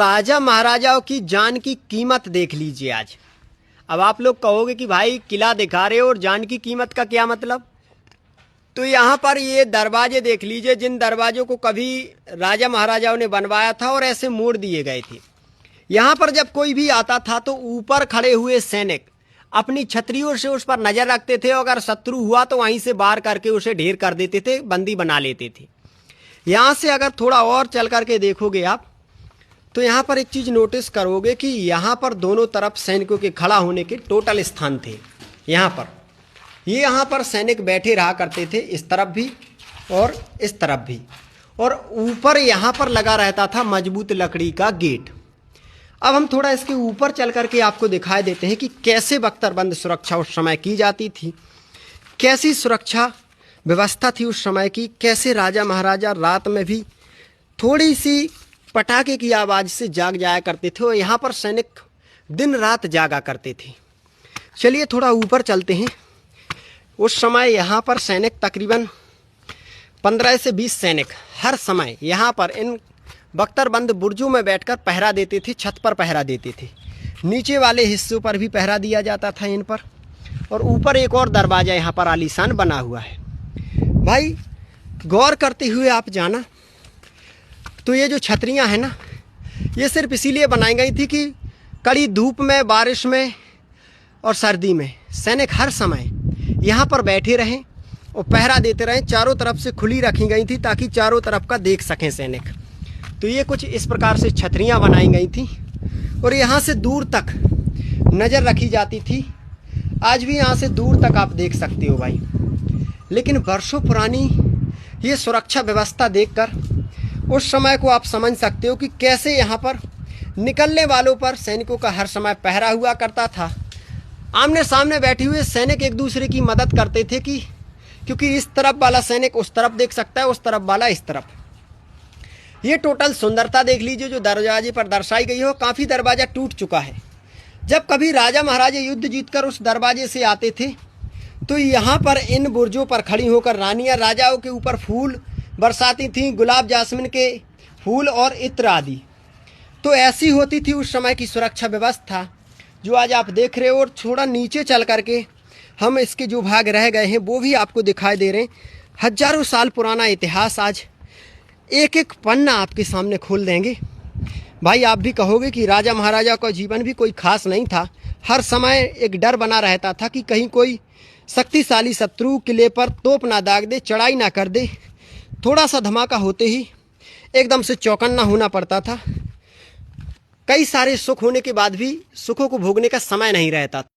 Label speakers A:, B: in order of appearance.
A: राजा महाराजाओं की जान की कीमत देख लीजिए आज। अब आप लोग कहोगे कि भाई किला दिखा रहे हो और जान की कीमत का क्या मतलब। तो यहाँ पर ये दरवाजे देख लीजिए, जिन दरवाजों को कभी राजा महाराजाओं ने बनवाया था और ऐसे मोड़ दिए गए थे। यहाँ पर जब कोई भी आता था तो ऊपर खड़े हुए सैनिक अपनी छतरियों से उस पर नजर रखते थे, और अगर शत्रु हुआ तो वहीं से वार करके उसे ढेर कर देते थे, बंदी बना लेते थे। यहाँ से अगर थोड़ा और चल करके देखोगे आप तो यहाँ पर एक चीज़ नोटिस करोगे कि यहाँ पर दोनों तरफ सैनिकों के खड़ा होने के टोटल स्थान थे। यहाँ पर सैनिक बैठे रहा करते थे, इस तरफ भी और इस तरफ भी, और ऊपर यहाँ पर लगा रहता था मजबूत लकड़ी का गेट। अब हम थोड़ा इसके ऊपर चल करके आपको दिखाई देते हैं कि कैसे बख्तरबंद सुरक्षा उस समय की जाती थी, कैसी सुरक्षा व्यवस्था थी उस समय की, कैसे राजा महाराजा रात में भी थोड़ी सी पटाखे की आवाज़ से जाग जाया करते थे और यहाँ पर सैनिक दिन रात जागा करते थे। चलिए थोड़ा ऊपर चलते हैं। उस समय यहाँ पर सैनिक तकरीबन 15 से 20 सैनिक हर समय यहाँ पर इन बख्तरबंद बुर्जों में बैठकर पहरा देते थे, छत पर पहरा देते थे। नीचे वाले हिस्सों पर भी पहरा दिया जाता था इन पर, और ऊपर एक और दरवाज़ा यहाँ पर आलीशान बना हुआ है। भाई गौर करते हुए आप जाना तो ये जो छतरियाँ हैं ना, ये सिर्फ इसीलिए बनाई गई थी कि कड़ी धूप में, बारिश में और सर्दी में सैनिक हर समय यहाँ पर बैठे रहें और पहरा देते रहें। चारों तरफ से खुली रखी गई थी ताकि चारों तरफ का देख सकें सैनिक। तो ये कुछ इस प्रकार से छतरियाँ बनाई गई थी और यहाँ से दूर तक नज़र रखी जाती थी। आज भी यहाँ से दूर तक आप देख सकते हो भाई। लेकिन वर्षों पुरानी ये सुरक्षा व्यवस्था देखकर उस समय को आप समझ सकते हो कि कैसे यहाँ पर निकलने वालों पर सैनिकों का हर समय पहरा हुआ करता था। आमने सामने बैठे हुए सैनिक एक दूसरे की मदद करते थे कि क्योंकि इस तरफ वाला सैनिक उस तरफ देख सकता है, उस तरफ वाला इस तरफ। ये टोटल सुंदरता देख लीजिए जो दरवाजे पर दर्शाई गई हो। काफ़ी दरवाज़ा टूट चुका है। जब कभी राजा महाराजा युद्ध जीतकर उस दरवाजे से आते थे तो यहाँ पर इन बुर्जों पर खड़ी होकर रानियाँ राजाओं के ऊपर फूल बरसाती थीं, गुलाब जासमीन के फूल और इत्र आदि। तो ऐसी होती थी उस समय की सुरक्षा व्यवस्था जो आज आप देख रहे हो। और थोड़ा नीचे चल करके हम इसके जो भाग रह गए हैं वो भी आपको दिखाई दे रहे हैं। हजारों साल पुराना इतिहास आज एक एक पन्ना आपके सामने खोल देंगे। भाई आप भी कहोगे कि राजा महाराजा का जीवन भी कोई खास नहीं था। हर समय एक डर बना रहता था कि कहीं कोई शक्तिशाली शत्रु किले पर तोप ना दाग दे, चढ़ाई ना कर दे। थोड़ा सा धमाका होते ही एकदम से चौकन्ना होना पड़ता था। कई सारे सुख होने के बाद भी सुखों को भोगने का समय नहीं रहता।